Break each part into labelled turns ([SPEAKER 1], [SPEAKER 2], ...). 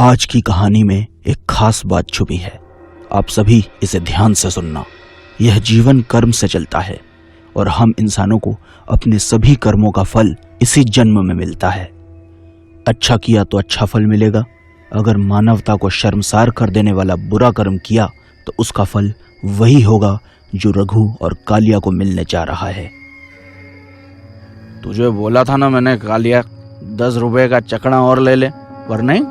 [SPEAKER 1] आज की कहानी में एक खास बात छुपी है। आप सभी इसे ध्यान से सुनना। यह जीवन कर्म से चलता है और हम इंसानों को अपने सभी कर्मों का फल इसी जन्म में मिलता है। अच्छा किया तो अच्छा फल मिलेगा। अगर मानवता को शर्मसार कर देने वाला बुरा कर्म किया तो उसका फल वही होगा जो रघु और कालिया को मिलने जा रहा है। तुझे बोला था ना मैंने कालिया, 10 रुपए का चकना और ले ले, पर नहीं,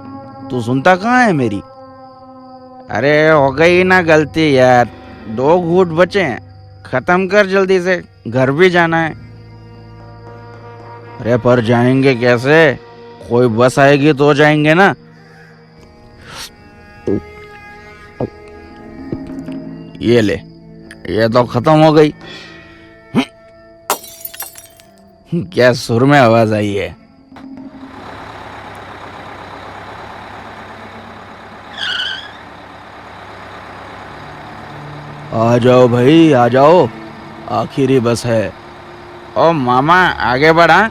[SPEAKER 1] तू सुनता कहाँ है मेरी।
[SPEAKER 2] अरे हो गई ना गलती यार, 2 घूंट बचे हैं, खत्म कर जल्दी से, घर भी जाना है।
[SPEAKER 1] अरे पर जाएंगे कैसे? कोई बस आएगी तो जाएंगे ना। ये ले, ये तो खत्म हो गई। क्या सुर में आवाज आई है। आ जाओ भाई, आ जाओ, आखिरी बस है।
[SPEAKER 2] ओ मामा आगे बढ़ा,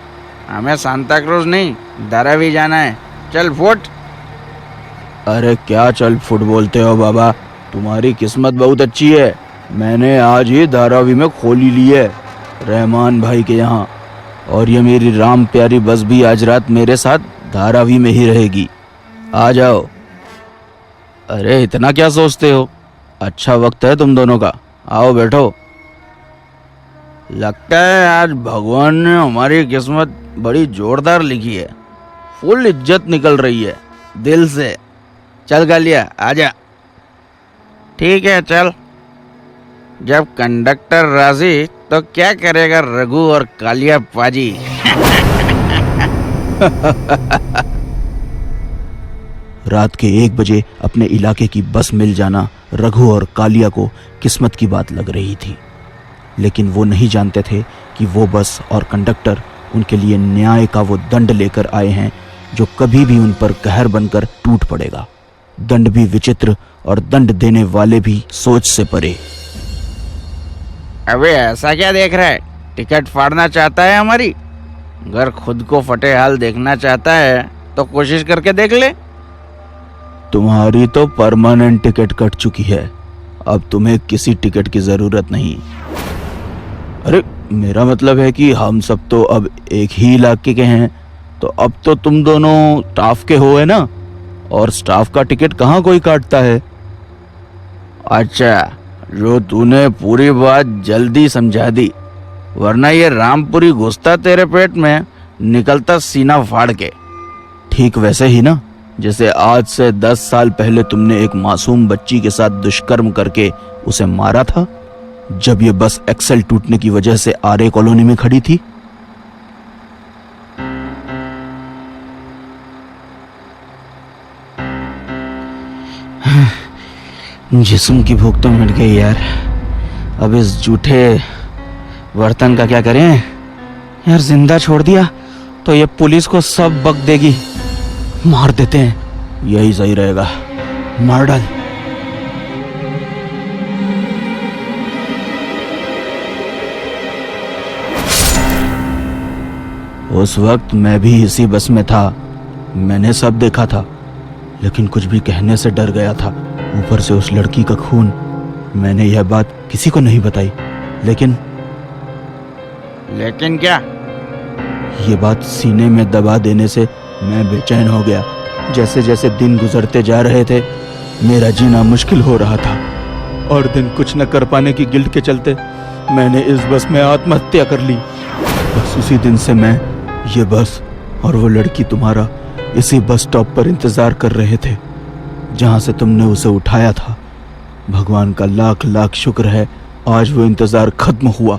[SPEAKER 2] हमें सांता क्रूज नहीं धारावी जाना है, चल फुट।
[SPEAKER 1] अरे क्या चल फुट बोलते हो बाबा, तुम्हारी किस्मत बहुत अच्छी है। मैंने आज ही धारावी में खोली ली है रहमान भाई के यहाँ, और ये मेरी राम प्यारी बस भी आज रात मेरे साथ धारावी में ही रहेगी। आ जाओ। अरे इतना क्या सोचते हो, अच्छा वक्त है तुम दोनों का, आओ बैठो। लगता है आज भगवान ने हमारी किस्मत बड़ी जोरदार लिखी है, फुल इज्जत निकल रही है दिल से। चल कालिया आजा।
[SPEAKER 2] ठीक है चल। जब कंडक्टर राजी तो क्या करेगा रघु और कालिया पाजी।
[SPEAKER 1] रात के 1 बजे अपने इलाके की बस मिल जाना रघु और कालिया को किस्मत की बात लग रही थी, लेकिन वो नहीं जानते थे कि वो बस और कंडक्टर उनके लिए न्याय का वो दंड लेकर आए हैं जो कभी भी उन पर कहर बनकर टूट पड़ेगा। दंड भी विचित्र और दंड देने वाले भी सोच से परे।
[SPEAKER 2] अबे ऐसा क्या देख रहा है, टिकट फाड़ना चाहता है हमारी? अगर खुद को फटे हाल देखना चाहता है तो कोशिश करके देख ले।
[SPEAKER 1] तुम्हारी तो परमानेंट टिकट कट चुकी है, अब तुम्हें किसी टिकट की जरूरत नहीं। अरे मेरा मतलब है कि हम सब तो अब एक ही इलाके के हैं, तो अब तो तुम दोनों स्टाफ के हो है ना, और स्टाफ का टिकट कहाँ कोई काटता है।
[SPEAKER 2] अच्छा, जो तूने पूरी बात जल्दी समझा दी, वरना ये रामपुरी घुसता तेरे पेट में, निकलता सीना फाड़ के।
[SPEAKER 1] ठीक वैसे ही ना, जैसे आज से 10 साल पहले तुमने एक मासूम बच्ची के साथ दुष्कर्म करके उसे मारा था, जब ये बस एक्सल टूटने की वजह से आर्य कॉलोनी में खड़ी थी। जिस्म की भूख तो मिट गई यार, अब इस जूठे बर्तन का क्या करें यार। जिंदा छोड़ दिया तो ये पुलिस को सब बक देगी, मार देते हैं, यही सही रहेगा, मार डाल। उस वक्त मैं भी इसी बस में था, मैंने सब देखा था, लेकिन कुछ भी कहने से डर गया था। ऊपर से उस लड़की का खून, मैंने यह बात किसी को नहीं बताई, लेकिन
[SPEAKER 2] क्या?
[SPEAKER 1] ये बात सीने में दबा देने से मैं बेचैन हो गया। जैसे जैसे दिन गुजरते जा रहे थे, मेरा जीना मुश्किल हो रहा था, और दिन कुछ न कर पाने की गिल्ट के चलते मैंने इस बस में आत्महत्या कर ली। बस उसी दिन से मैं, ये बस और वो लड़की तुम्हारा इसी बस स्टॉप पर इंतजार कर रहे थे जहां से तुमने उसे उठाया था। भगवान का लाख लाख शुक्र है, आज वो इंतजार खत्म हुआ।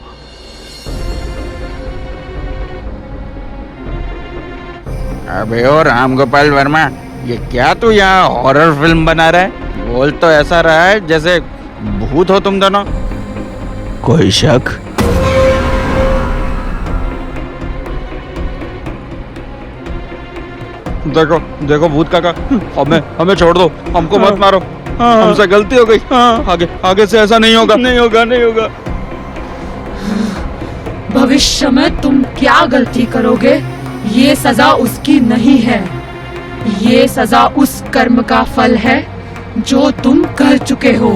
[SPEAKER 2] अबे ओ राम गोपाल वर्मा, ये क्या तू यहाँ हॉरर फिल्म बना रहा है? बोल तो ऐसा रहा है जैसे भूत हो तुम दोनों।
[SPEAKER 1] कोई शक?
[SPEAKER 3] देखो देखो भूत काका, हमें छोड़ दो, हमको मत मारो, हमसे गलती हो गई, आगे से ऐसा नहीं होगा।
[SPEAKER 4] भविष्य में तुम क्या गलती करोगे, ये सजा उसकी नहीं है, ये सजा उस कर्म का फल है जो तुम कर चुके हो।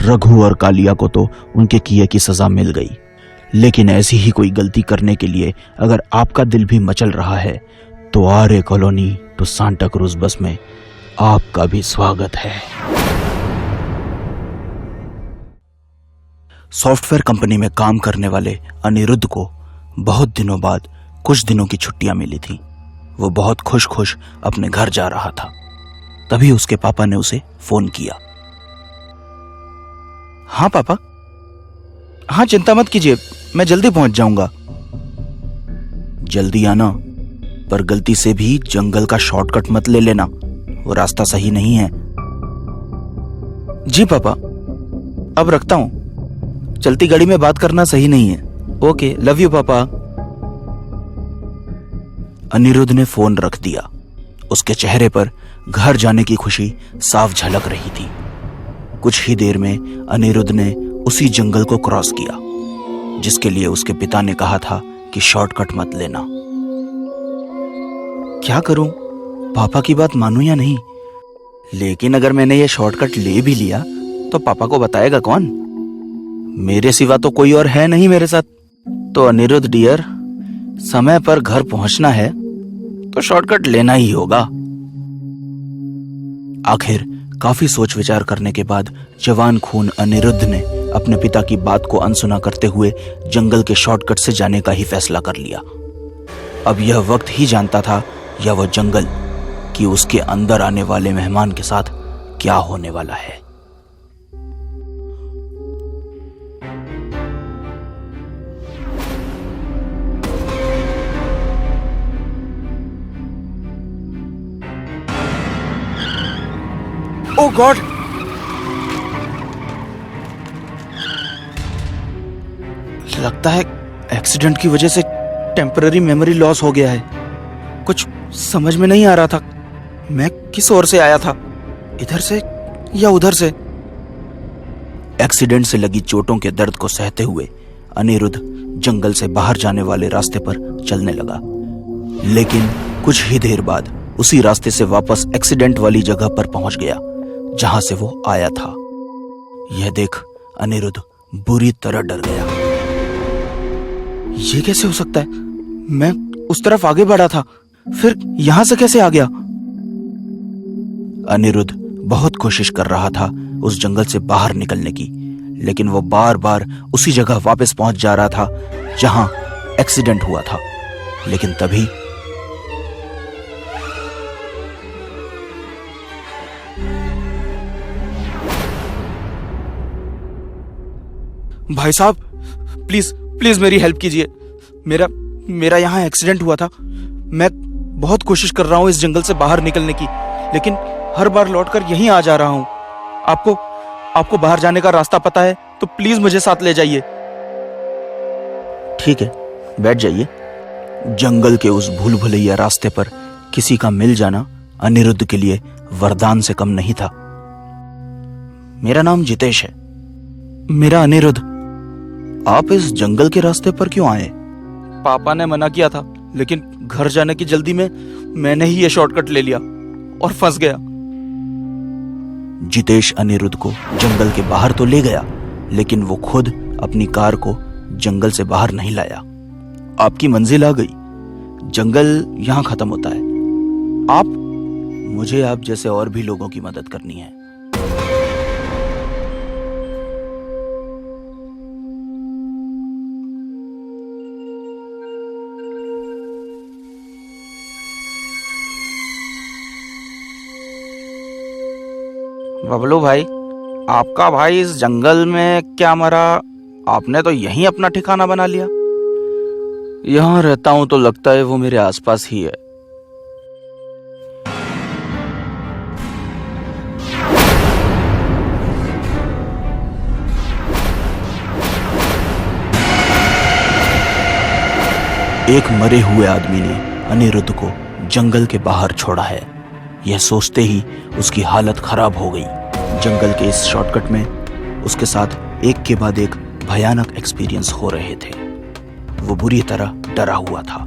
[SPEAKER 1] रघु और कालिया को तो उनके किए की सजा मिल गई, लेकिन ऐसी ही कोई गलती करने के लिए अगर आपका दिल भी मचल रहा है तो आर्य कॉलोनी टू सांता क्रूज बस में आपका भी स्वागत है। सॉफ्टवेयर कंपनी में काम करने वाले अनिरुद्ध को बहुत दिनों बाद कुछ दिनों की छुट्टियां मिली थी। वो बहुत खुश खुश अपने घर जा रहा था। तभी उसके पापा ने उसे फोन किया। हाँ पापा, हाँ चिंता मत कीजिए, मैं जल्दी पहुंच जाऊंगा। जल्दी आना, पर गलती से भी जंगल का शॉर्टकट मत ले लेना, वो रास्ता सही नहीं है। जी पापा, अब रखता हूं, चलती गाड़ी में बात करना सही नहीं है। ओके, लव यू पापा। अनिरुद्ध ने फोन रख दिया। उसके चेहरे पर घर जाने की खुशी साफ झलक रही थी। कुछ ही देर में अनिरुद्ध ने उसी जंगल को क्रॉस किया जिसके लिए उसके पिता ने कहा था कि शॉर्टकट मत लेना। क्या करूं, पापा की बात मानूं या नहीं? लेकिन अगर मैंने ये शॉर्टकट ले भी लिया तो पापा को बताएगा कौन? मेरे सिवा तो कोई और है नहीं मेरे साथ। तो अनिरुद्ध डियर, समय पर घर पहुंचना है तो शॉर्टकट लेना ही होगा। आखिर काफी सोच विचार करने के बाद जवान खून अनिरुद्ध ने अपने पिता की बात को अनसुना करते हुए जंगल के शॉर्टकट से जाने का ही फैसला कर लिया। अब यह वक्त ही जानता था, या वह जंगल, कि उसके अंदर आने वाले मेहमान के साथ क्या होने वाला है। ओह गॉड, लगता है एक्सीडेंट की वजह से टेम्पररी मेमोरी लॉस हो गया है। कुछ समझ में नहीं आ रहा था मैं किस ओर से आया था, इधर से या उधर से। एक्सीडेंट से लगी चोटों के दर्द को सहते हुए अनिरुद्ध जंगल से बाहर जाने वाले रास्ते पर चलने लगा। लेकिन कुछ ही देर बाद उसी रास्ते से वापस एक्सीडेंट वाली जगह पर पहुंच गया जहां से वो आया था। यह देख अनिरुद्ध बुरी तरह डर गया। ये कैसे हो सकता है? मैं उस तरफ आगे बढ़ा था, फिर यहां से कैसे आ गया? अनिरुद्ध बहुत कोशिश कर रहा था उस जंगल से बाहर निकलने की, लेकिन वो बार बार उसी जगह वापस पहुंच जा रहा था जहां एक्सीडेंट हुआ था। लेकिन तभी भाई साहब, प्लीज प्लीज मेरी हेल्प कीजिए। मेरा यहाँ एक्सीडेंट हुआ था। मैं बहुत कोशिश कर रहा हूँ इस जंगल से बाहर निकलने की, लेकिन हर बार लौटकर यहीं आ जा रहा हूँ। आपको बाहर जाने का रास्ता पता है तो प्लीज मुझे साथ ले जाइए। ठीक है, बैठ जाइए। जंगल के उस भूल भुलैया रास्ते पर किसी का मिल जाना अनिरुद्ध के लिए वरदान से कम नहीं था। मेरा नाम जितेश है। मेरा अनिरुद्ध, आप इस जंगल के रास्ते पर क्यों आए? पापा ने मना किया था, लेकिन घर जाने की जल्दी में मैंने ही ये शॉर्टकट ले लिया और फंस गया। जितेश अनिरुद्ध को जंगल के बाहर तो ले गया, लेकिन वो खुद अपनी कार को जंगल से बाहर नहीं लाया। आपकी मंजिल आ गई, जंगल यहां खत्म होता है। मुझे आप जैसे और भी लोगों की मदद करनी है।
[SPEAKER 2] बबलू भाई, आपका भाई इस जंगल में क्या मरा? आपने तो यहीं अपना ठिकाना बना लिया।
[SPEAKER 1] यहां रहता हूं तो लगता है वो मेरे आसपास ही है। एक मरे हुए आदमी ने अनिरुद्ध को जंगल के बाहर छोड़ा है। यह सोचते ही उसकी हालत खराब हो गई। जंगल के इस शॉर्टकट में उसके साथ एक के बाद एक भयानक एक्सपीरियंस हो रहे थे। वो बुरी तरह डरा हुआ था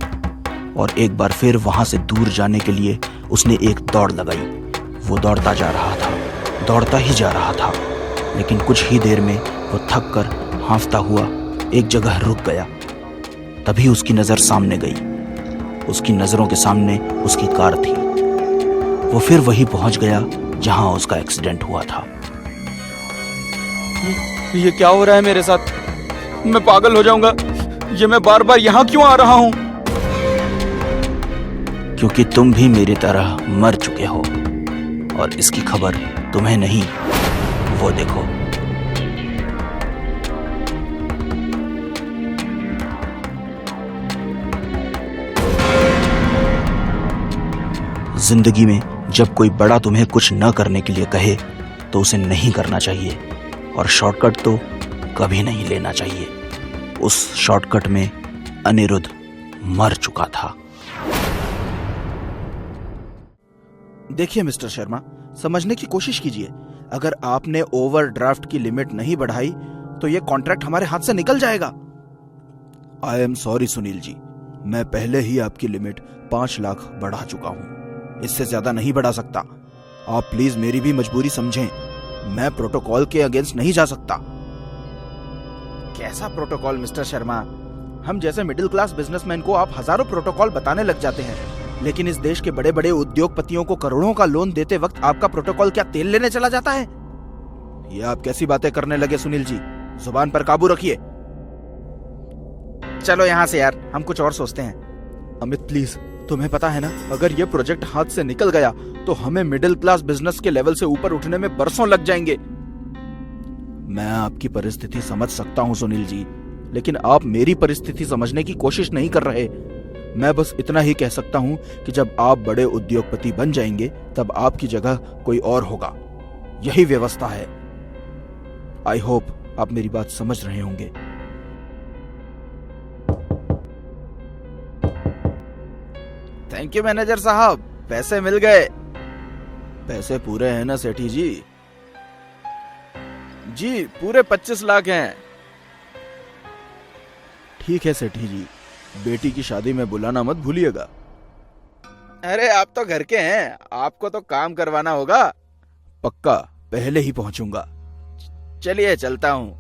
[SPEAKER 1] और एक बार फिर वहां से दूर जाने के लिए उसने एक दौड़ लगाई। वो दौड़ता जा रहा था, दौड़ता ही जा रहा था, लेकिन कुछ ही देर में वो थक कर हांफता हुआ एक जगह रुक गया। तभी उसकी नजर सामने गई। उसकी नजरों के सामने उसकी कार थी। वो फिर वहीं पहुंच गया जहां उसका एक्सीडेंट हुआ था।
[SPEAKER 3] ये क्या हो रहा है मेरे साथ? मैं पागल हो जाऊंगा। ये मैं बार बार यहाँ क्यों आ रहा हूँ?
[SPEAKER 1] क्योंकि तुम भी मेरी तरह मर चुके हो और इसकी खबर तुम्हें नहीं। वो देखो। जिंदगी में जब कोई बड़ा तुम्हें कुछ न करने के लिए कहे तो उसे नहीं करना चाहिए, और शॉर्टकट तो कभी नहीं लेना चाहिए। उस शॉर्टकट में अनिरुद्ध मर चुका था। देखिए मिस्टर शर्मा, समझने की कोशिश कीजिए। अगर आपने ओवरड्राफ्ट की लिमिट नहीं बढ़ाई तो यह कॉन्ट्रैक्ट हमारे हाथ से निकल जाएगा। I am sorry Sunil ji, मैं पहले ही आपकी लिमिट 5 लाख बढ़ा चुका हूं। इससे ज्यादा नहीं बढ़ा सकता। आप प्लीज मेरी भी मजबूरी समझें। मैं प्रोटोकॉल के अगेंस्ट नहीं जा सकता। कैसा प्रोटोकॉल मिस्टर शर्मा? हम जैसे मिडिल क्लास बिजनेसमैन को आप हजारों प्रोटोकॉल बताने लग जाते हैं, लेकिन इस देश के बड़े बड़े उद्योगपतियों को करोड़ों का लोन देते वक्त आपका प्रोटोकॉल क्या तेल लेने चला जाता है? ये आप कैसी बातें करने लगे सुनील जी? जुबान पर काबू रखिए। चलो यहां से यार, हम कुछ और सोचते हैं। अमित प्लीज, तुम्हें पता है ना, अगर ये प्रोजेक्ट हाथ से निकल गया तो हमें मिडिल क्लास बिजनेस के लेवल से ऊपर उठने में बरसों लग जाएंगे। मैं आपकी परिस्थिति समझ सकता हूं सुनील जी, लेकिन आप मेरी परिस्थिति समझने की कोशिश नहीं कर रहे। मैं बस इतना ही कह सकता हूं कि जब आप बड़े उद्योगपति बन जाएंगे तब आपकी जगह कोई और होगा। यही व्यवस्था है। आई होप आप मेरी बात समझ रहे होंगे। थैंक यू मैनेजर साहब, पैसे मिल गए। पैसे पूरे हैं ना सेठी जी? जी पूरे 25 लाख हैं। ठीक है सेठी जी, बेटी की शादी में बुलाना मत भूलिएगा। अरे आप तो घर के हैं, आपको तो काम करवाना होगा। पक्का, पहले ही पहुंचूंगा। चलिए चलता हूं।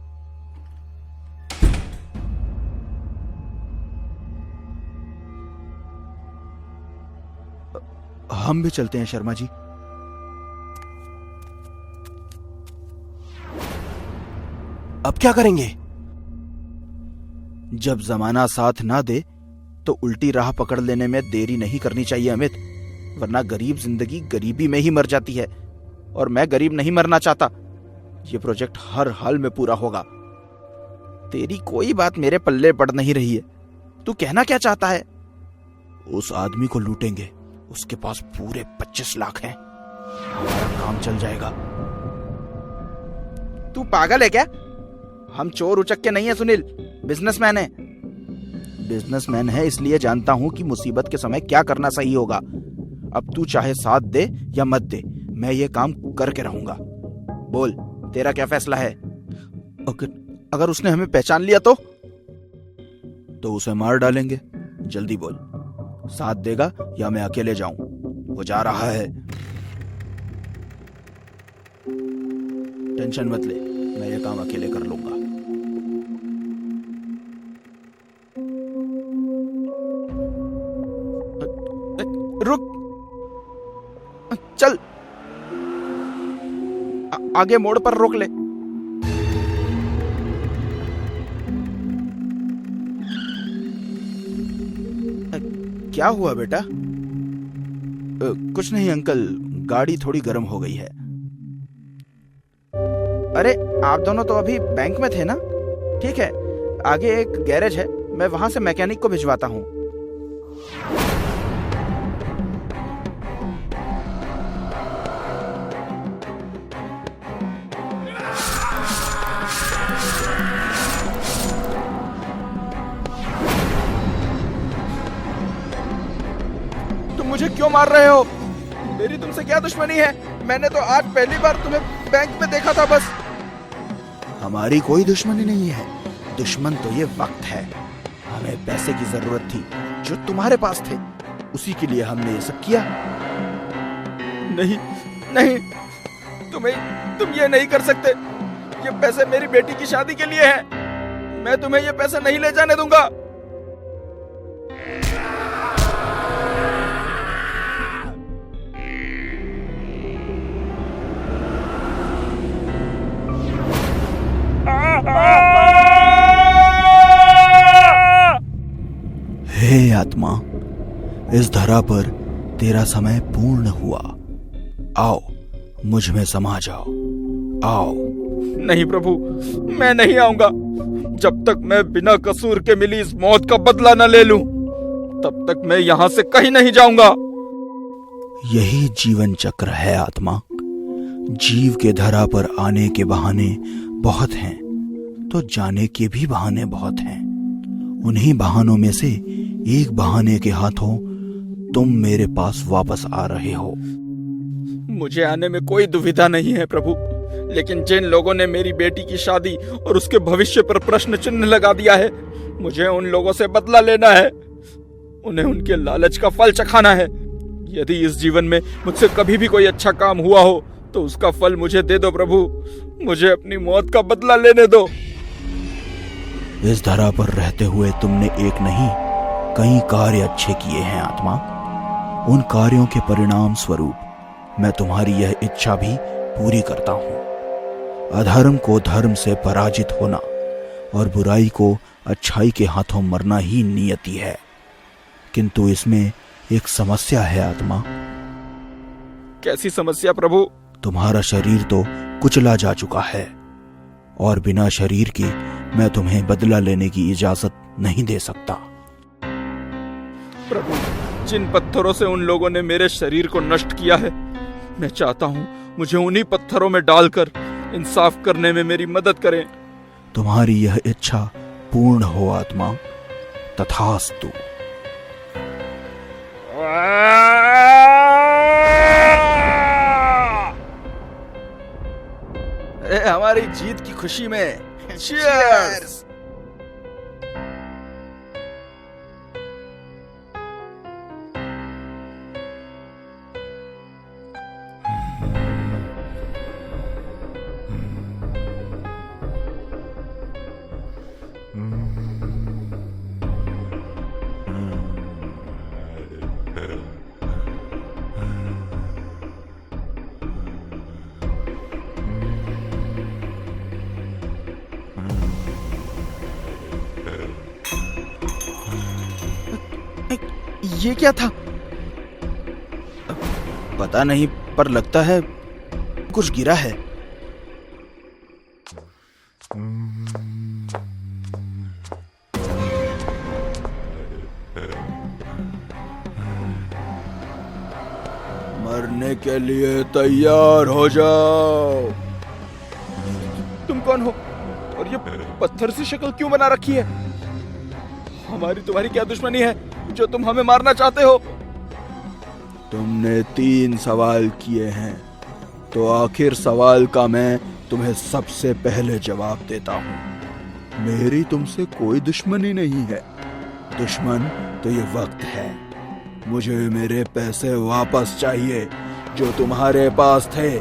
[SPEAKER 1] हम भी चलते हैं शर्मा जी। अब क्या करेंगे? जब जमाना साथ ना दे तो उल्टी राह पकड़ लेने में देरी नहीं करनी चाहिए अमित, वरना गरीब जिंदगी गरीबी में ही मर जाती है, और मैं गरीब नहीं मरना चाहता। ये प्रोजेक्ट हर हाल में पूरा होगा। तेरी कोई बात मेरे पल्ले पड़ नहीं रही है। तू कहना क्या चाहता है? उस आदमी को लूटेंगे, उसके पास पूरे 25 लाख हैं, हमारा काम चल जाएगा। तू पागल है क्या? हम चोर उचक्के नहीं है सुनील, बिजनेसमैन है। बिजनेसमैन है इसलिए जानता हूं कि मुसीबत के समय क्या करना सही होगा। अब तू चाहे साथ दे या मत दे, मैं ये काम करके रहूंगा। बोल, तेरा क्या फैसला है? अगर उसने हमें पहचान लिया तो उसे मार डालेंगे। जल्दी बोल, साथ देगा या मैं अकेले जाऊं? वो जा रहा है। टेंशन मत ले, मैं ये काम अकेले कर लूंगा। रुक, चल, आगे मोड़ पर रोक ले। क्या हुआ बेटा? कुछ नहीं अंकल, गाड़ी थोड़ी गर्म हो गई है। अरे आप दोनों तो अभी बैंक में थे ना? ठीक है, आगे एक गैरेज है, मैं वहां से मैकेनिक को भिजवाता हूं। तुम मुझे क्यों मार रहे हो? मेरी तुमसे क्या दुश्मनी है? मैंने तो आज पहली बार तुम्हें बैंक में देखा था बस। हमारी कोई दुश्मनी नहीं है, दुश्मन तो ये वक्त है। हमें पैसे की जरूरत थी जो तुम्हारे पास थे, उसी के लिए हमने ये सब किया। नहीं नहीं, तुम ये नहीं कर सकते। ये पैसे मेरी बेटी की शादी के लिए हैं। मैं तुम्हें ये पैसा नहीं ले जाने दूंगा। हे आत्मा, इस धरा पर तेरा समय पूर्ण हुआ। आओ, मुझ में समा जाओ। आओ। नहीं प्रभु, मैं नहीं आऊंगा। जब तक मैं बिना कसूर के मिली इस मौत का बदला न ले लूं, तब तक मैं यहां से कहीं नहीं जाऊंगा। यही जीवन चक्र है आत्मा। जीव के धरा पर आने के बहाने बहुत हैं, तो जाने के भी बहाने बहुत हैं। उन्हीं बहानों में से एक बहाने के हाथों तुम मेरे पास वापस आ रहे हो। मुझे आने में कोई दुविधा नहीं है प्रभु, लेकिन जिन लोगों ने मेरी बेटी की शादी और उसके भविष्य पर प्रश्न चिन्ह लगा दिया है, मुझे उन लोगों से बदला लेना है। उन्हें उनके लालच का फल चखाना है। यदि इस जीवन में मुझसे कभी भी कोई अच्छा काम हुआ हो, तो उसका फल मुझे दे दो प्रभु। मुझे अपनी मौत का बदला लेने दो। इस धरा पर रहते हुए तुमने एक नहीं, कई कार्य अच्छे किए हैं आत्मा। उन कार्यों के परिणाम स्वरूप मैं तुम्हारी यह इच्छा भी पूरी करता हूं। अधर्म को धर्म से पराजित होना और बुराई को अच्छाई के हाथों मरना ही नियति है। किंतु इसमें एक समस्या है आत्मा। कैसी समस्या प्रभु? तुम्हारा शरीर तो कुचला जा चुका है, और बिना शरीर के मैं तुम्हें बदला लेने की इजाजत नहीं दे सकता। प्रभु, जिन पत्थरों से उन लोगों ने मेरे शरीर को नष्ट किया है, मैं चाहता हूं मुझे उन्हीं पत्थरों में डालकर इंसाफ करने में मेरी मदद करें। तुम्हारी यह इच्छा पूर्ण हो आत्मा। तथास्तु। हमारी जीत की खुशी में चीयर्स। ये क्या था? पता नहीं, पर लगता है कुछ गिरा है। मरने के लिए तैयार हो जाओ। तुम कौन हो और ये पत्थर सी शक्ल क्यों बना रखी है? हमारी तुम्हारी क्या दुश्मनी है जो तुम हमें मारना चाहते हो? तुमने 3 सवाल किए हैं, तो आखिर सवाल का मैं तुम्हें सबसे पहले जवाब देता हूँ। मेरी तुमसे कोई दुश्मनी नहीं है। दुश्मन तो ये वक्त है। मुझे मेरे पैसे वापस चाहिए जो तुम्हारे पास थे।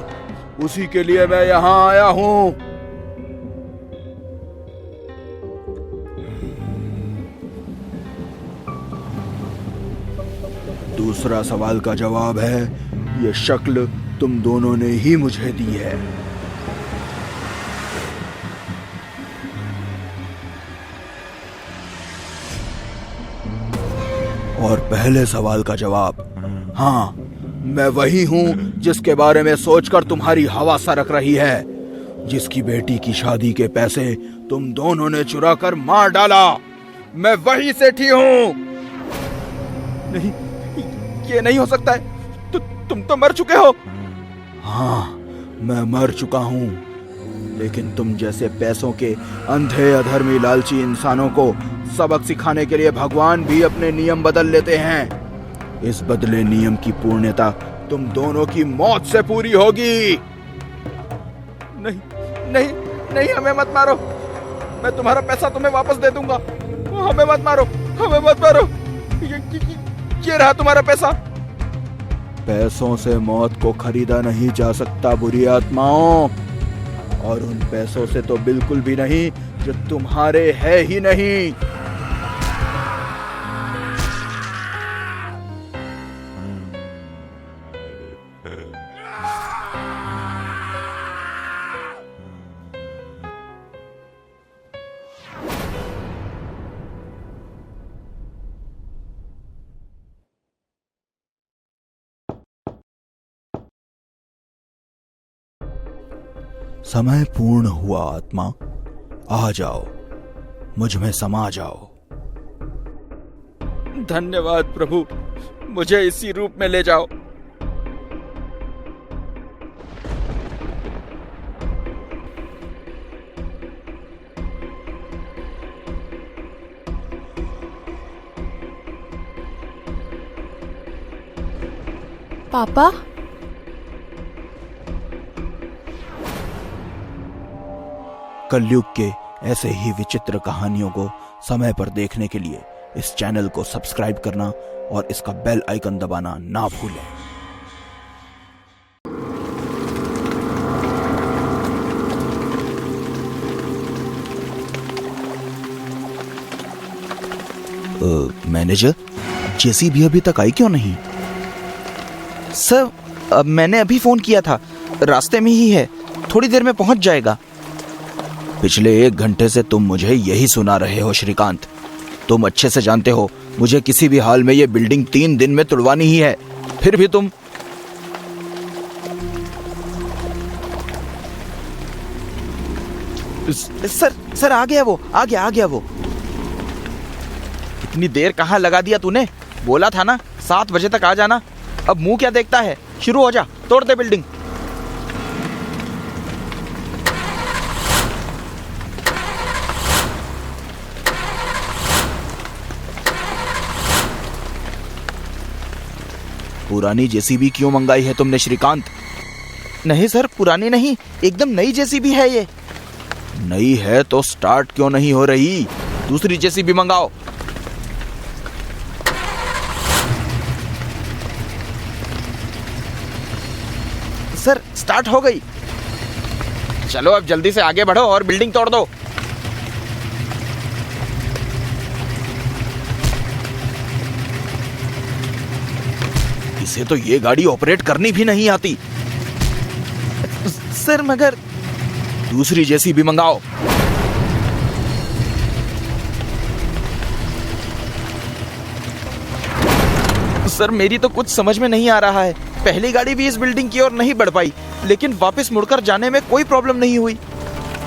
[SPEAKER 1] उसी के लिए मैं यहाँ आया हूँ। दूसरा सवाल का जवाब है, ये शक्ल तुम दोनों ने ही मुझे दी है। और पहले सवाल का जवाब, हाँ, मैं वही हूँ जिसके बारे में सोचकर तुम्हारी हवा सरक रही है, जिसकी बेटी की शादी के पैसे तुम दोनों ने चुरा कर मार डाला। मैं वही सेठी हूँ। नहीं, ये नहीं हो सकता है। तुम तो मर चुके हो। हाँ, मैं मर चुका हूँ, लेकिन तुम जैसे पैसों के अंधे अधर्मी लालची इंसानों को सबक सिखाने के लिए भगवान भी अपने नियम बदल लेते हैं। इस बदले नियम की पूर्णता तुम दोनों की मौत से पूरी होगी। नहीं नहीं नहीं, हमें मत मारो, मैं तुम्हारा पैसा तुम्हें वापस दे दूंगा। हमें मत मारो, हमें मत मारो, ये रहा तुम्हारा पैसा। पैसों से मौत को खरीदा नहीं जा सकता बुरी आत्माओं, और उन पैसों से तो बिल्कुल भी नहीं जो तुम्हारे है ही नहीं। समय पूर्ण हुआ आत्मा, आ जाओ, मुझ में समा जाओ। धन्यवाद प्रभु, मुझे इसी रूप में ले जाओ।
[SPEAKER 5] पापा,
[SPEAKER 1] कलयुग के ऐसे ही विचित्र कहानियों को समय पर देखने के लिए इस चैनल को सब्सक्राइब करना और इसका बेल आइकन दबाना ना भूलें। मैनेजर, जेसीबी अभी तक आई क्यों नहीं?
[SPEAKER 6] सर, मैंने अभी फोन किया था, रास्ते में ही है, थोड़ी देर में पहुंच जाएगा।
[SPEAKER 1] पिछले 1 घंटे से तुम मुझे यही सुना रहे हो श्रीकांत। तुम अच्छे से जानते हो मुझे किसी भी हाल में ये बिल्डिंग 3 दिन में तुड़वानी ही है, फिर भी तुम।
[SPEAKER 6] सर आ गया वो, आ गया वो। इतनी देर कहाँ लगा दिया तूने? बोला था ना 7 बजे तक आ जाना। अब मुंह क्या देखता है, शुरू हो जा, तोड़ दे बिल्डिंग।
[SPEAKER 1] पुरानी जेसीबी क्यों मंगाई है तुमने श्रीकांत?
[SPEAKER 6] नहीं सर, पुरानी नहीं, एकदम नई जेसीबी है ये।
[SPEAKER 1] नई है तो स्टार्ट क्यों नहीं हो रही? दूसरी जेसीबी मंगाओ।
[SPEAKER 6] सर, स्टार्ट हो गई। चलो अब जल्दी से आगे बढ़ो और बिल्डिंग तोड़ दो।
[SPEAKER 1] इसे तो ये गाड़ी ऑपरेट करनी भी नहीं आती।
[SPEAKER 6] सर मगर
[SPEAKER 1] दूसरी जेसीबी मंगाओ।
[SPEAKER 6] सर, मेरी तो कुछ समझ में नहीं आ रहा है। पहली गाड़ी भी इस बिल्डिंग की ओर नहीं बढ़ पाई, लेकिन वापस मुड़कर जाने में कोई प्रॉब्लम नहीं हुई।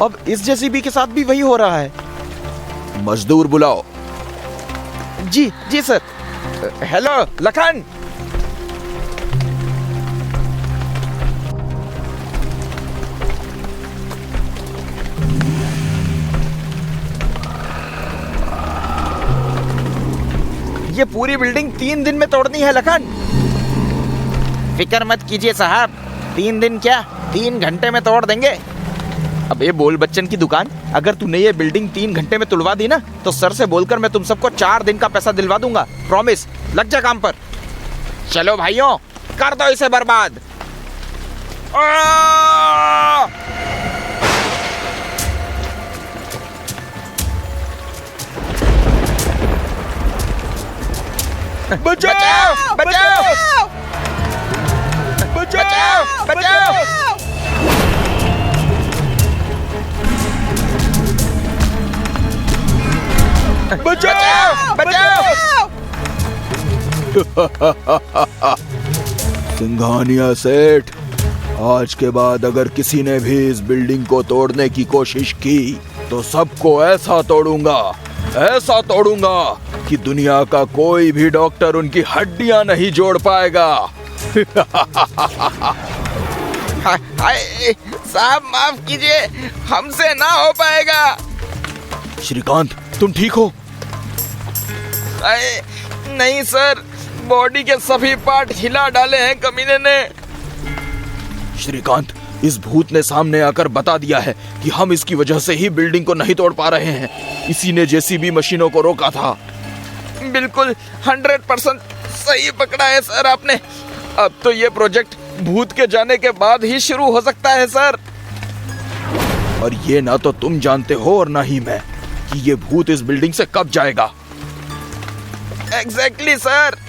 [SPEAKER 6] अब इस जेसीबी के साथ भी वही हो रहा है।
[SPEAKER 1] मजदूर बुलाओ।
[SPEAKER 6] जी सर। हेलो लखन। ये पूरी बिल्डिंग 3 दिन में तोड़नी है लखन। फिक्र मत कीजिए साहब, 3 दिन क्या, 3 घंटे में तोड़ देंगे। अब ये बोल बच्चन की दुकान, अगर तूने ये बिल्डिंग 3 घंटे में तुड़वा दी ना, तो सर से बोलकर मैं तुम सबको 4 दिन का पैसा दिलवा दूंगा। प्रॉमिस, लग जा काम पर। चलो भाइयों, कर दो इसे बर्बाद। बचाओ बचाओ बचाओ बचाओ। बचाओ बचाओ।
[SPEAKER 1] सिंघानिया सेठ, आज के बाद अगर किसी ने भी इस बिल्डिंग को तोड़ने की कोशिश की तो सबको ऐसा तोड़ूंगा कि दुनिया का कोई भी डॉक्टर उनकी हड्डियां नहीं जोड़ पाएगा।
[SPEAKER 6] साहब माफ कीजिए, हमसे ना हो पाएगा।
[SPEAKER 1] श्रीकांत, तुम ठीक हो?
[SPEAKER 6] नहीं सर, बॉडी के सभी पार्ट हिला डाले हैं कमीने ने।
[SPEAKER 1] श्रीकांत,
[SPEAKER 3] इस भूत ने सामने आकर बता दिया है कि हम इसकी वजह से ही बिल्डिंग को नहीं तोड़ पा रहे हैं। इसी ने जेसीबी मशीनों को रोका था।
[SPEAKER 6] बिल्कुल 100% सही पकड़ा है सर आपने। अब तो ये प्रोजेक्ट भूत के जाने के बाद ही शुरू हो सकता है सर।
[SPEAKER 3] और ये ना तो तुम जानते हो और ना ही मैं कि ये भूत इस बिल्डिंग से कब जाएगा।
[SPEAKER 6] Exactly sir.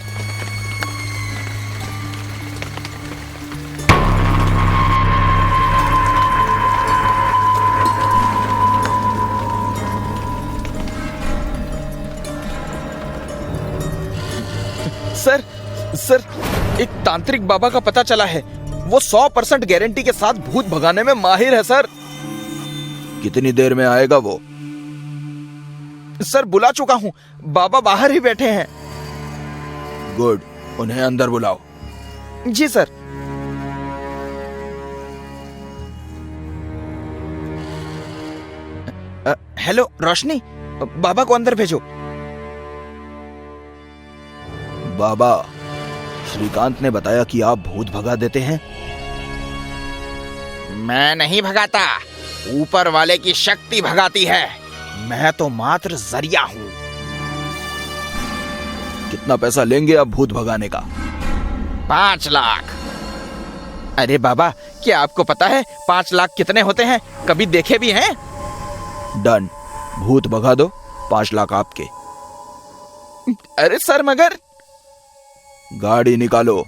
[SPEAKER 6] सर सर एक तांत्रिक बाबा का पता चला है। वो 100% गारंटी के साथ भूत भगाने में माहिर है सर।
[SPEAKER 3] कितनी देर में आएगा वो?
[SPEAKER 6] सर बुला चुका हूं, बाबा बाहर ही बैठे हैं।
[SPEAKER 3] गुड, उन्हें अंदर बुलाओ।
[SPEAKER 6] जी सर। हेलो रोशनी, बाबा को अंदर भेजो।
[SPEAKER 3] बाबा, श्रीकांत ने बताया कि आप भूत भगा देते हैं।
[SPEAKER 6] मैं नहीं भगाता, ऊपर वाले की शक्ति भगाती है। मैं तो मात्र जरिया हूं।
[SPEAKER 3] कितना पैसा लेंगे आप भूत भगाने का?
[SPEAKER 6] 5 लाख। अरे बाबा, क्या आपको पता है 5 लाख कितने होते हैं? कभी देखे भी हैं?
[SPEAKER 3] डन, भूत भगा दो, 5 लाख आपके।
[SPEAKER 6] अरे सर मगर।
[SPEAKER 3] गाड़ी निकालो।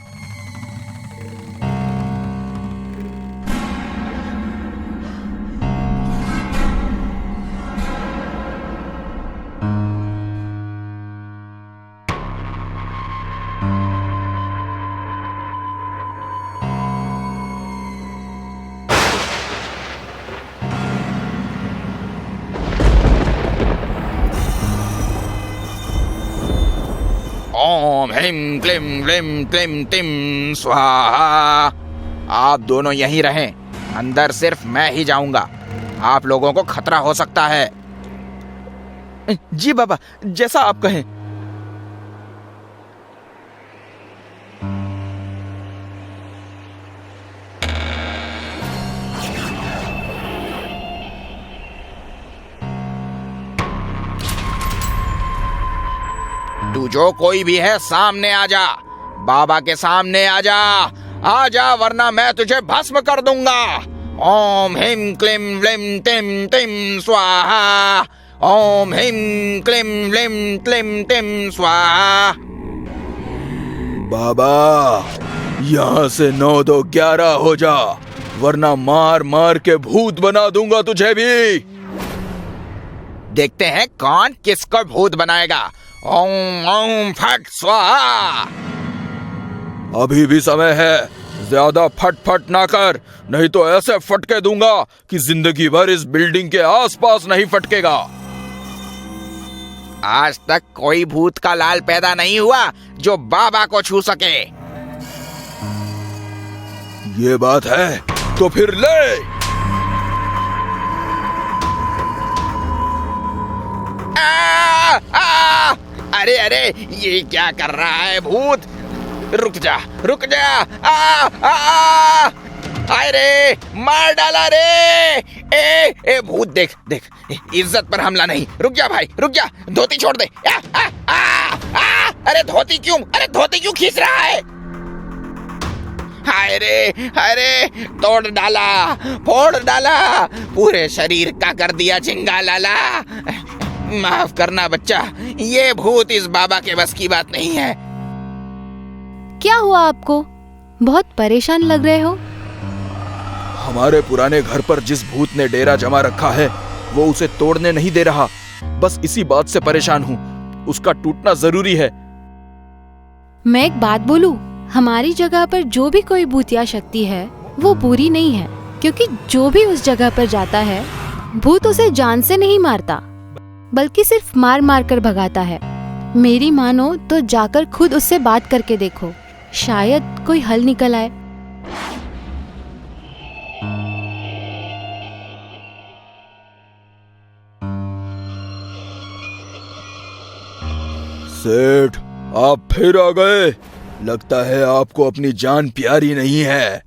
[SPEAKER 6] ओम ह्रीम क्लीम व्लीम क्लीम टिम स्वाहा। आप दोनों यहीं रहें, अंदर सिर्फ मैं ही जाऊंगा। आप लोगों को खतरा हो सकता है। जी बाबा, जैसा आप कहें। तू जो कोई भी है सामने आ जा, बाबा के सामने आ जा, वरना मैं तुझे भस्म कर दूंगा। ओम हिम क्लीम व्लीम टिम टिम स्वाहा। ओम हिम क्लीम व्लीम क्लीम टिम स्वाहा।
[SPEAKER 3] बाबा, यहाँ से 9 2 11 हो जा, वरना मार मार के भूत बना दूंगा तुझे भी।
[SPEAKER 6] देखते हैं कौन किसको भूत बनाएगा। ओम ओम फट स्वाहा।
[SPEAKER 3] अभी भी समय है, ज्यादा फट फट ना कर, नहीं तो ऐसे फटके दूंगा कि जिंदगी भर इस बिल्डिंग के आसपास नहीं फटकेगा।
[SPEAKER 6] आज तक कोई भूत का लाल पैदा नहीं हुआ जो बाबा को छू सके।
[SPEAKER 3] ये बात है तो फिर ले।
[SPEAKER 6] अरे अरे, ये क्या कर रहा है भूत? रुक जा रुक जा। अरे मार डाला रे। ए भूत, देख देख, इज्जत पर हमला नहीं। रुक जा भाई, रुक जा, धोती छोड़ दे। अरे धोती क्यों खींच रहा है? अरे तोड़ डाला, फोड़ डाला, पूरे शरीर का कर दिया चिंगा लाला। माफ करना बच्चा, ये भूत इस बाबा के बस की बात नहीं है।
[SPEAKER 5] क्या हुआ आपको? बहुत परेशान लग रहे हो।
[SPEAKER 3] हमारे पुराने घर पर जिस भूत ने डेरा जमा रखा है, वो उसे तोड़ने नहीं दे रहा। बस इसी बात से परेशान हूँ। उसका टूटना जरूरी है।
[SPEAKER 5] मैं एक बात बोलूं, हमारी जगह पर जो भी कोई भूत या शक्ति है वो बुरी नहीं है, क्योंकि जो भी उस जगह पर जाता है भूत उसे जान से नहीं मारता, बल्कि सिर्फ मार मार कर भगाता है। मेरी मानो तो जाकर खुद उससे बात करके देखो, शायद कोई हल निकल आए।
[SPEAKER 3] सेठ, आप फिर आ गए। लगता है आपको अपनी जान प्यारी नहीं है।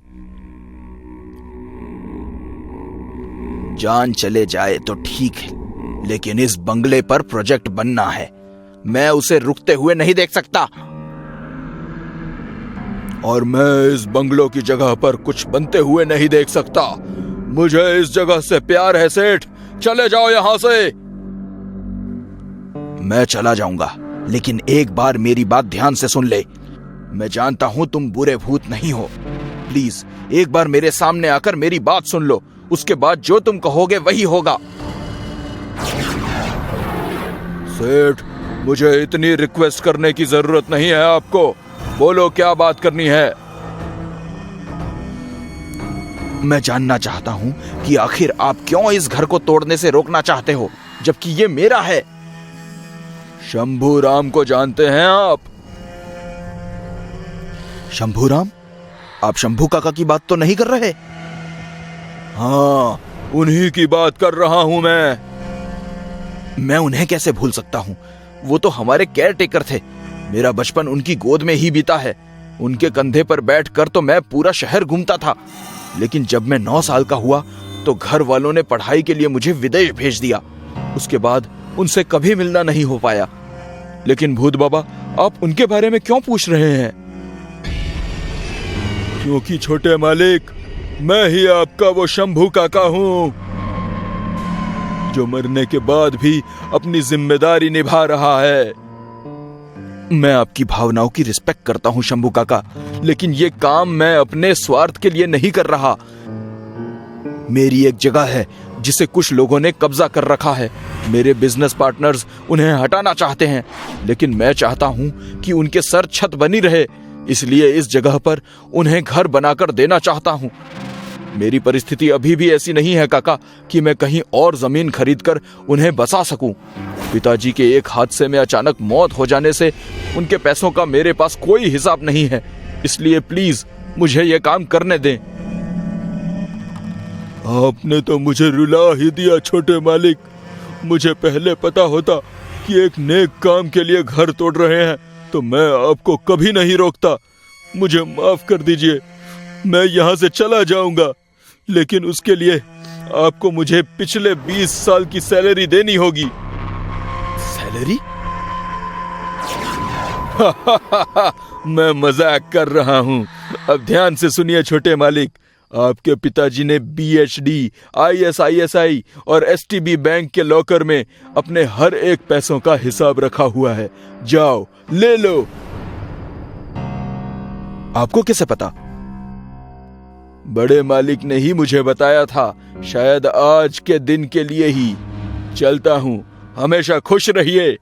[SPEAKER 3] जान चले जाए तो ठीक है, लेकिन इस बंगले पर प्रोजेक्ट बनना है। मैं उसे रुकते हुए नहीं देख सकता। और मैं इस बंगलों की जगह पर कुछ बनते हुए नहीं देख सकता। मुझे इस जगह से प्यार है सेठ, चले जाओ यहां से। मैं चला जाऊंगा, लेकिन एक बार मेरी बात ध्यान से सुन ले। मैं जानता हूं तुम बुरे भूत नहीं हो। प्लीज एक बार मेरे सामने आकर मेरी बात सुन लो, उसके बाद जो तुम कहोगे वही होगा। सेठ, मुझे इतनी रिक्वेस्ट करने की जरूरत नहीं है आपको। बोलो क्या बात करनी है। मैं जानना चाहता हूं कि आखिर आप क्यों इस घर को तोड़ने से रोकना चाहते हो, जबकि ये मेरा है। शंभू राम को जानते हैं आप? शंभू राम? आप शंभू काका की बात तो नहीं कर रहे? हाँ, उन्हीं की बात कर रहा हूं मैं उन्हें कैसे भूल सकता हूं? वो तो हमारे केयर टेकर थे। मेरा बचपन उनकी गोद में ही बीता है। उनके कंधे पर बैठकर तो मैं पूरा शहर घूमता था। लेकिन जब मैं 9 साल का हुआ तो घर वालों ने पढ़ाई के लिए मुझे विदेश भेज दिया। उसके बाद उनसे कभी मिलना नहीं हो पाया। लेकिन भूत बाबा, आप उनके बारे में क्यों पूछ रहे हैं? क्योंकि छोटे मालिक, मैं ही आपका वो शंभू काका हूं, जो मरने के बाद भी अपनी जिम्मेदारी निभा रहा है। मैं आपकी भावनाओं की रिस्पेक्ट करता हूं शंभू काका, लेकिन ये काम मैं अपने स्वार्थ के लिए नहीं कर रहा। मेरी एक जगह है जिसे कुछ लोगों ने कब्जा कर रखा है। मेरे बिजनेस पार्टनर्स उन्हें हटाना चाहते हैं, लेकिन मैं चाहता हूं कि उनके सर छत बनी रहे। इसलिए इस जगह पर उन्हें घर बनाकर देना चाहता हूं। मेरी परिस्थिति अभी भी ऐसी नहीं है काका कि मैं कहीं और जमीन खरीदकर उन्हें बसा सकूं। पिताजी के एक हादसे में अचानक मौत हो जाने से उनके पैसों का मेरे पास कोई हिसाब नहीं है। इसलिए प्लीज मुझे यह काम करने दें। आपने तो मुझे रुला ही दिया छोटे मालिक। मुझे पहले पता होता कि एक नेक काम के लिए घर तोड़ रहे हैं तो मैं आपको कभी नहीं रोकता। मुझे माफ कर दीजिए, मैं यहाँ से चला जाऊंगा, लेकिन उसके लिए आपको मुझे पिछले 20 साल की सैलरी देनी होगी। सैलरी? मैं मजाक कर रहा हूँ। अब ध्यान से सुनिए छोटे मालिक, आपके पिताजी ने BHD, ISISI और STB बैंक के लॉकर में अपने हर एक पैसों का हिसाब रखा हुआ है। जाओ ले लो। आपको कैसे पता? बड़े मालिक ने ही मुझे बताया था, शायद आज के दिन के लिए ही। चलता हूं, हमेशा खुश रहिए।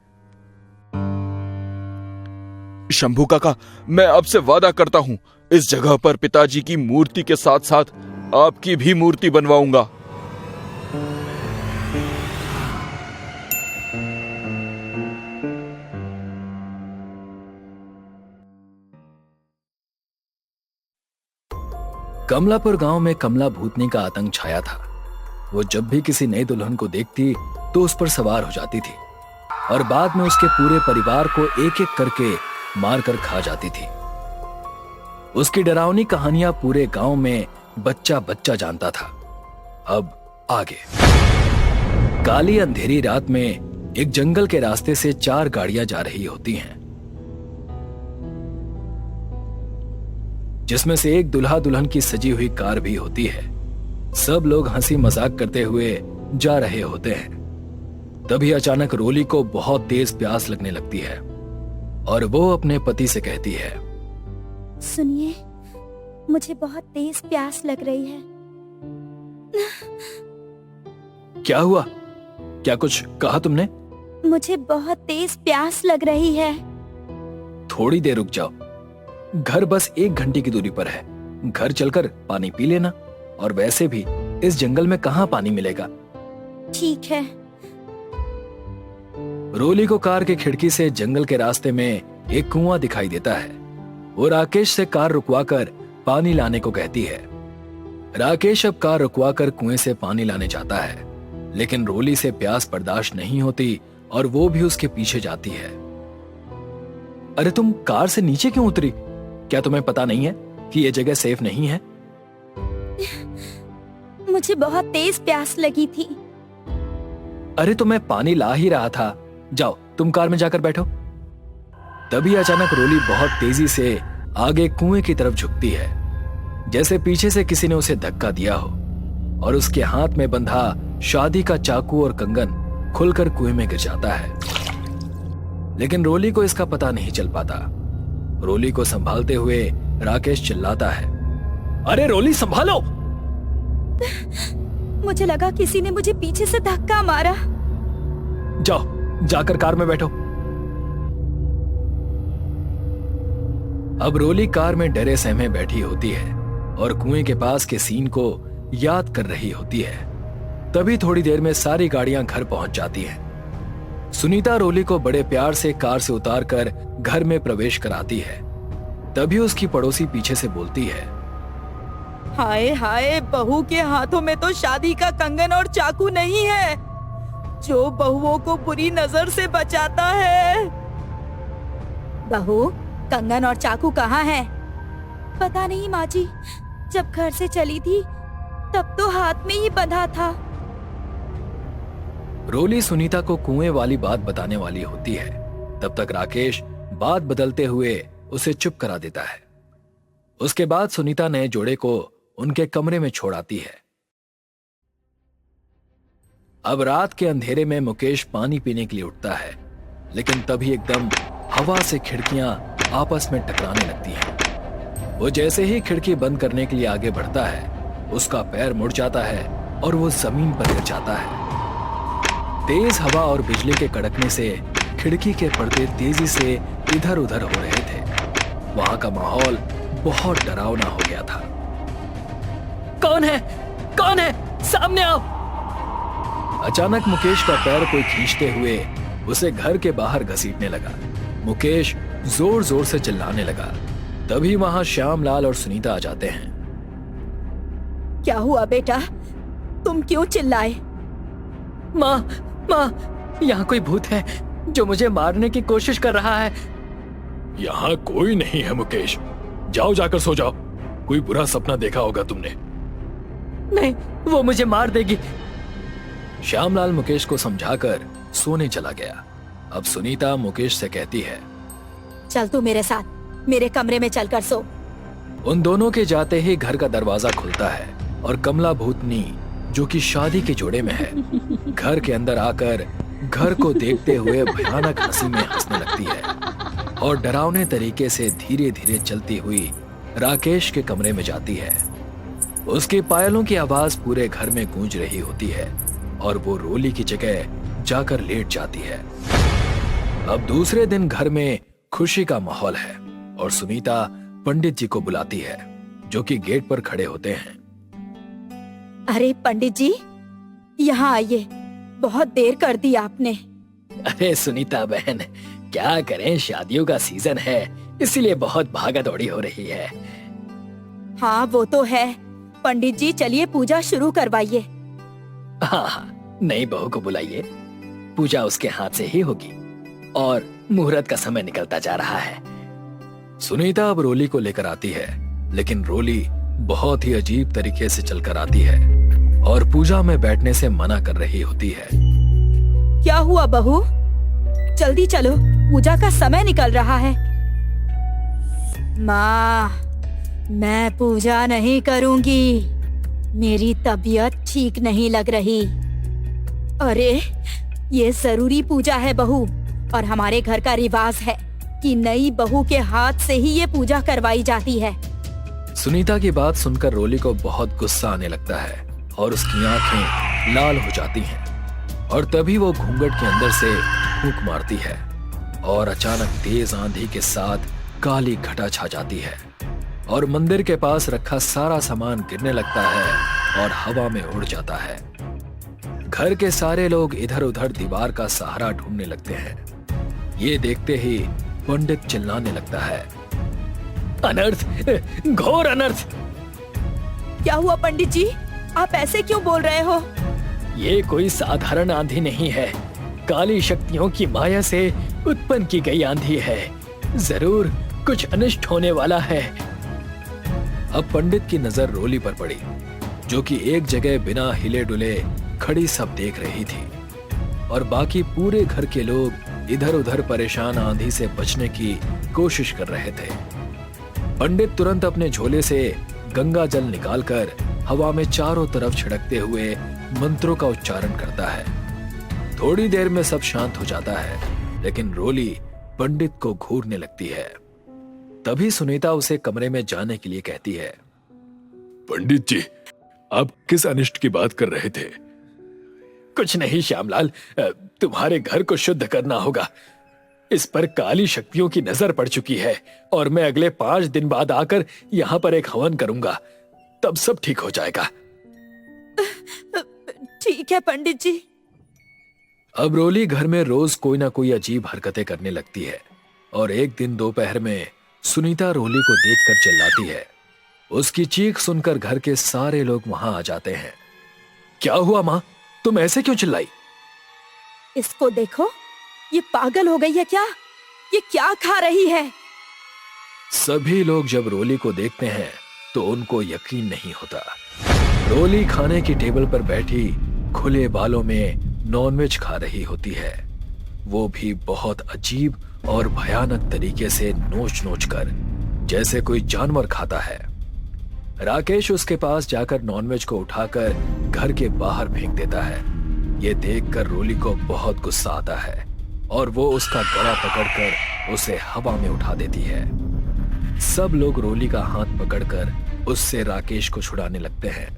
[SPEAKER 3] शंभू काका, मैं आपसे वादा करता हूं, इस जगह पर पिताजी की मूर्ति के साथ साथ आपकी भी मूर्ति बनवाऊंगा।
[SPEAKER 7] कमलापुर गांव में कमला भूतनी का आतंक छाया था। वो जब भी किसी नई दुल्हन को देखती तो उस पर सवार हो जाती थी और बाद में उसके पूरे परिवार को एक एक करके मारकर खा जाती थी। उसकी डरावनी कहानियां पूरे गांव में बच्चा बच्चा जानता था। अब आगे। काली अंधेरी रात में एक जंगल के रास्ते से 4 गाड़ियां जा रही होती हैं, जिसमें से एक दुल्हा दुल्हन की सजी हुई कार भी होती है। सब लोग हंसी मजाक करते हुए जा रहे होते हैं। तभी अचानक रोली को बहुत तेज प्यास लगने लगती है और वो अपने पति से कहती है,
[SPEAKER 8] सुनिए, मुझे बहुत तेज प्यास लग रही है।
[SPEAKER 7] क्या हुआ? क्या कुछ कहा तुमने?
[SPEAKER 8] मुझे बहुत तेज प्यास लग रही है।
[SPEAKER 7] थोड़ी देर रुक जाओ, घर बस 1 घंटे की दूरी पर है। घर चलकर पानी पी लेना, और वैसे भी इस जंगल में कहां पानी मिलेगा।
[SPEAKER 8] ठीक है।
[SPEAKER 7] रोली को कार की खिड़की से जंगल के रास्ते में एक कुआं दिखाई देता है। वो राकेश से कार रुकवाकर पानी लाने को कहती है। राकेश अब कार रुकवाकर कुएं से पानी लाने जाता है, लेकिन रोली से प्यास बर्दाश्त नहीं होती और वो भी उसके पीछे जाती है। अरे तुम कार से नीचे क्यों उतरी? क्या तुम्हें पता नहीं है कि यह जगह सेफ नहीं है?
[SPEAKER 8] मुझे बहुत तेज प्यास लगी थी।
[SPEAKER 7] अरे तो मैं पानी ला ही रहा था, जाओ तुम कार में जाकर बैठो। तभी अचानक रोली बहुत तेजी से आगे कुएं की तरफ झुकती है, जैसे पीछे से किसी ने उसे धक्का दिया हो, और उसके हाथ में बंधा शादी का चाकू और कंगन खुलकर कुएं में गिर जाता है। लेकिन रोली को इसका पता नहीं चल पाता। रोली को संभालते हुए राकेश चिल्लाता है, अरे रोली संभालो।
[SPEAKER 8] मुझे लगा किसी ने मुझे पीछे से धक्का मारा।
[SPEAKER 7] जाओ जाकर कार में बैठो। अब रोली कार में डरे सहमे बैठी होती है और कुएं के पास के सीन को याद कर रही होती है। तभी थोड़ी देर में सारी गाड़ियां घर पहुंच जाती हैं। सुनीता रोली को बड़े प्यार से कार से उतारकर घर में प्रवेश कराती है। तभी उसकी पड़ोसी पीछे से बोलती है,
[SPEAKER 9] हाय हाय, बहू के हाथों में तो शादी का कंगन और चाकू नहीं है, जो बहुओं को बुरी नजर से बचाता है।
[SPEAKER 8] बहू, कंगन और चाकू कहाँ है? पता नहीं माँ जी, जब घर से चली थी तब तो हाथ में ही बंधा था।
[SPEAKER 7] रोली सुनीता को कुएं वाली बात बताने वाली होती है। तब तक राकेश बात बदलते हुए उसे चुप करा देता है। उसके बाद सुनीता नए जोड़े को उनके कमरे में छोड़ आती है। अब रात के अंधेरे में मुकेश पानी पीने के लिए उठता है, लेकिन तभी एकदम हवा से खिड़कियां आपस में टकराने लगती हैं। वो जैसे ही खिड़की बंद करने के लिए आगे बढ़ता है, उसका पैर मुड़ जाता है और वो जमीन पर गिर जाता है। तेज हवा और बिजली के कड़कने से खिड़की के पर्दे तेजी से इधर उधर हो रहे थे। वहां का माहौल बहुत डरावना हो गया था। कौन है? कौन है? सामने आओ! अचानक मुकेश का पैर कोई खींचते हुए उसे घर के बाहर घसीटने लगा। मुकेश जोर जोर से चिल्लाने लगा। तभी वहां श्यामलाल और सुनीता आ जाते हैं।
[SPEAKER 9] क्या हुआ बेटा, तुम क्यों चिल्लाए?
[SPEAKER 7] माँ, यहाँ कोई भूत है जो मुझे मारने की कोशिश कर रहा है। यहाँ कोई नहीं है मुकेश, जाओ जाकर सो जाओ। कोई बुरा सपना देखा होगा तुमने। नहीं, वो मुझे मार देगी। श्यामलाल मुकेश को समझाकर सोने चला गया। अब सुनीता मुकेश से कहती है,
[SPEAKER 8] चल तू मेरे साथ, मेरे कमरे में चलकर सो।
[SPEAKER 7] उन दोनों के जाते ही घर का दरवाजा खुलता है और कमला भूतनी, जो कि शादी के जोड़े में है, घर के अंदर आकर घर को देखते हुए भयानक हंसी में हंसने लगती है और डरावने तरीके से धीरे धीरे चलती हुई राकेश के कमरे में जाती है। उसकी पायलों की आवाज पूरे घर में गूंज रही होती है और वो रोली की जगह जाकर लेट जाती है। अब दूसरे दिन घर में खुशी का माहौल है और सुनीता पंडित जी को बुलाती है, जो कि गेट पर खड़े होते हैं।
[SPEAKER 8] अरे पंडित जी, यहाँ आइए, बहुत देर कर दी आपने।
[SPEAKER 7] अरे सुनीता बहन, क्या करें, शादियों का सीजन है, इसीलिए बहुत भागा दौड़ी हो रही है।
[SPEAKER 8] हाँ वो तो है। पंडित जी चलिए पूजा शुरू करवाइए।
[SPEAKER 7] हाँ, नई बहू को बुलाइए, पूजा उसके हाथ से ही होगी और मुहूर्त का समय निकलता जा रहा है। सुनीता अब रोली को लेकर आती है, लेकिन रोली बहुत ही अजीब तरीके से चलकर आती है और पूजा में बैठने से मना कर रही होती है।
[SPEAKER 8] क्या हुआ बहू, जल्दी चलो, पूजा का समय निकल रहा है। माँ, मैं पूजा नहीं करूंगी, मेरी तबीयत ठीक नहीं लग रही। अरे ये जरूरी पूजा है बहू, और हमारे घर का रिवाज है कि नई बहू के हाथ से ही ये पूजा करवाई जाती है।
[SPEAKER 7] सुनीता की बात सुनकर रोली को बहुत गुस्सा आने लगता है और उसकी आंखें लाल हो जाती हैं। और तभी वो घूंघट के अंदर से फूंक मारती है और अचानक तेज आंधी के साथ काली घटा छा जाती है और मंदिर के पास रखा सारा सामान गिरने लगता है और हवा में उड़ जाता है। घर के सारे लोग इधर उधर दीवार का सहारा ढूंढने लगते हैं। ये देखते ही पंडित चिल्लाने लगता है, अनर्थ, घोर अनर्थ।
[SPEAKER 9] क्या हुआ पंडित जी, आप ऐसे क्यों बोल रहे हो?
[SPEAKER 7] ये कोई साधारण आंधी नहीं है, काली शक्तियों की माया से उत्पन्न की गई आंधी है। जरूर कुछ अनिष्ट होने वाला है। अब पंडित की नजर रोली पर पड़ी, जो कि एक जगह बिना हिले डुले खड़ी सब देख रही थी, और बाकी पूरे घर के लोग इधर उधर परेशान आंधी से बचने की कोशिश कर रहे थे। पंडित तुरंत अपने झोले से गंगा जल निकालकर हवा में चारों तरफ छिड़कते हुए मंत्रों का उच्चारण करता है। थोड़ी देर में सब शांत हो जाता है, लेकिन रोली पंडित को घूरने लगती है। तभी सुनीता उसे कमरे में जाने के लिए कहती है।
[SPEAKER 3] पंडित जी, आप किस अनिष्ट की बात कर रहे थे?
[SPEAKER 7] कुछ नहीं श्यामलाल, तुम्हारे घर को शुद्ध करना होगा। इस पर काली शक्तियों की नजर पड़ चुकी है और मैं अगले 5 दिन बाद आकर यहाँ पर एक हवन करूंगा, तब सब ठीक हो जाएगा।
[SPEAKER 9] ठीक है पंडित जी।
[SPEAKER 7] अब रोली घर में रोज कोई ना कोई अजीब हरकतें करने लगती है, और एक दिन दोपहर में सुनीता रोली को देखकर चिल्लाती है। उसकी चीख सुनकर घर के सारे लोग वहां आ जाते हैं। क्या हुआ माँ, तुम ऐसे क्यों चिल्लाई?
[SPEAKER 8] इसको देखो, ये पागल हो गई है क्या? ये क्या खा रही है?
[SPEAKER 7] सभी लोग जब रोली को देखते हैं तो उनको यकीन नहीं होता। रोली खाने की टेबल पर बैठी खुले बालों में नॉनवेज खा रही होती है, वो भी बहुत अजीब और भयानक तरीके से नोच नोच कर, जैसे कोई जानवर खाता है। राकेश उसके पास जाकर नॉनवेज को उठाकर घर के बाहर फेंक देता है। ये देखकर रोली को बहुत गुस्सा आता है और वो उसका गला पकड़कर उसे हवा में उठा देती है। सब लोग रोली का हाथ पकड़कर उससे राकेश को छुड़ाने लगते हैं।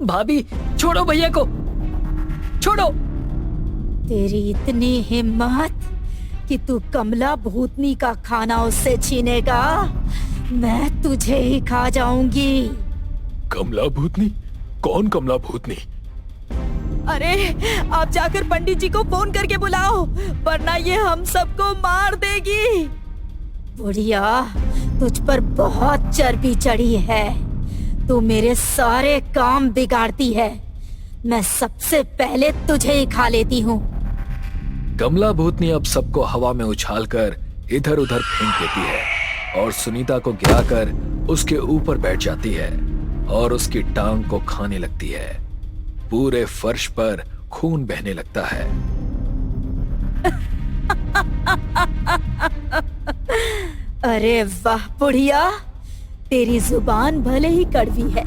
[SPEAKER 7] भाभी, छोड़ो भैया को, छोड़ो।
[SPEAKER 8] तेरी इतनी हिम्मत कि तू कमला भूतनी का खाना उससे छीनेगा? मैं तुझे ही खा जाऊंगी।
[SPEAKER 3] कमला भूतनी? कौन कमला भूतनी?
[SPEAKER 9] अरे आप जाकर पंडित जी को फोन करके बुलाओ, वरना ये हम सबको मार देगी।
[SPEAKER 8] बुढ़िया, तुझ पर बहुत चर्बी चढ़ी है। तू मेरे सारे काम बिगाड़ती है। मैं सबसे पहले तुझे ही खा लेती हूँ।
[SPEAKER 7] कमला भूतनी अब सबको हवा में उछालकर इधर उधर फेंक देती है और सुनीता को गिराकर उसके ऊपर बैठ जाती है और उसकी टांग को खाने लगती है। पूरे फर्श पर खून बहने लगता है।
[SPEAKER 8] अरे वाह बुढ़िया, तेरी जुबान भले ही कड़वी है,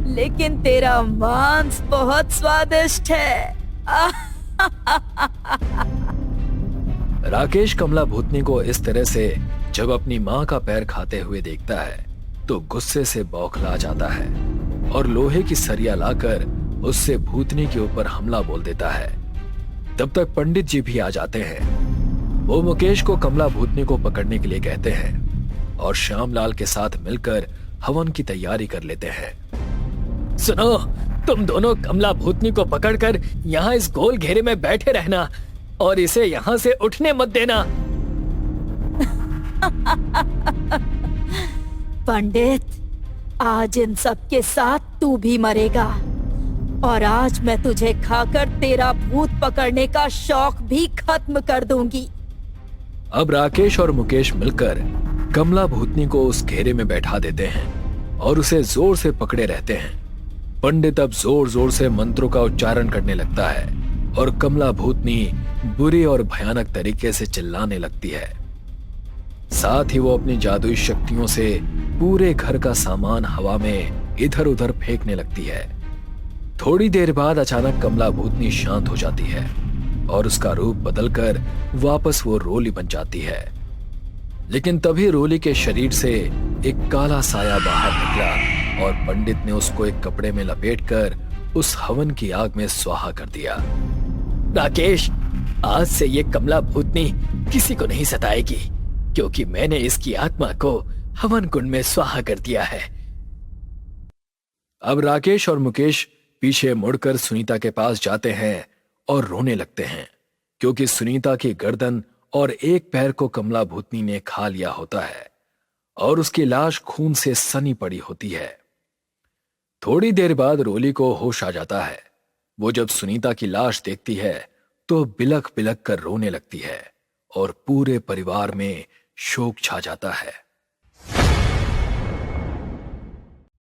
[SPEAKER 8] लेकिन तेरा मांस बहुत स्वादिष्ट है।
[SPEAKER 7] राकेश कमला भूतनी को इस तरह से जब अपनी माँ का पैर खाते हुए देखता है तो गुस्से से बौखला जाता है और लोहे की सरिया लाकर उससे भूतनी के ऊपर हमला बोल देता है। तब तक पंडित जी भी आ जाते हैं। वो मुकेश को कमला भूतनी को पकड़ने के लिए कहते हैं और श्यामलाल के साथ मिलकर हवन की तैयारी कर लेते हैं। सुनो, तुम दोनों कमला भूतनी को पकड़कर यहाँ इस गोल घेरे में बैठे रहना और इसे यहाँ से उठने मत देना।
[SPEAKER 8] पंडित, आज इन सब के साथ तू भी मरेगा और आज मैं तुझे खाकर तेरा भूत पकड़ने का शौक भी खत्म कर दूंगी।
[SPEAKER 7] अब राकेश और मुकेश मिलकर कमला भूतनी को उस घेरे में बैठा देते हैं और उसे जोर से पकड़े रहते हैं। पंडित अब जोर जोर से मंत्रों का उच्चारण करने लगता है और कमला भूतनी बुरी और भयानक तरीके से चिल्लाने लगती है। साथ ही वो अपनी जादुई शक्तियों से पूरे घर का सामान हवा में इधर उधर फेंकने लगती है। थोड़ी देर बाद अचानक कमला भूतनी शांत हो जाती है और उसका रूप बदलकर वापस वो रोली बन जाती है। लेकिन तभी रोली के शरीर से एक काला साया बाहर निकला और पंडित ने उसको एक कपड़े में लपेटकर उस हवन की आग में स्वाहा कर दिया। राकेश, आज से ये कमला भूतनी किसी को नहीं सताएगी, क्योंकि मैंने इसकी आत्मा को हवन कुंड में स्वाहा कर दिया है। अब राकेश और मुकेश पीछे मुड़कर सुनीता के पास जाते हैं और रोने लगते हैं, क्योंकि सुनीता की गर्दन और एक पैर को कमला भूतनी ने खा लिया होता है और उसकी लाश खून से सनी पड़ी होती है। थोड़ी देर बाद रोली को होश आ जाता है। वो जब सुनीता की लाश देखती है तो बिलख बिलख कर रोने लगती है और पूरे परिवार में शोक छा जाता है।